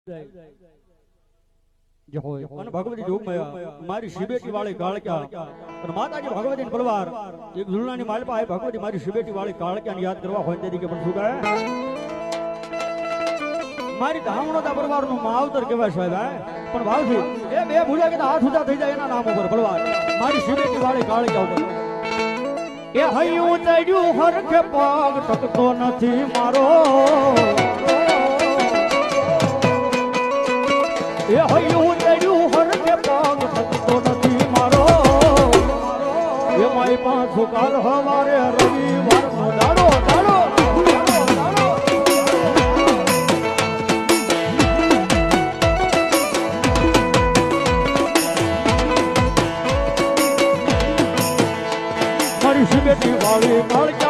જે હોય અને ભગવતી જોગમાયા મારી શિબેટી વાળી કાળક્યા અને માતાજી ભગવતીની પલવાર એક ઝુલનાની માલપા આય ભગવતી મારી શિબેટી વાળી કાળક્યાને યાદ કરવા હોય તરીકે પણ શું કહે મારી ધામણોતા પરિવારનું માવતર કહેવાય સાહેબ પણ ભાવથી એ બે ભૂલ્યા કે હાથ ઊંચા થઈ જાય એના નામ ઉપર પલવાર મારી શિબેટી વાળી કાળક્યા ઉપર એ હૈયું ચડ્યું હરખે પગ ટકતો નથી મારો એ હૈયું ચડ્યું હરખે પગ ટકતો નથી મારો એ મારી પાછું કાલ હવારે રવિવાર નો દાડો દાડો મારી શિબેટી વાળી કાળક્યા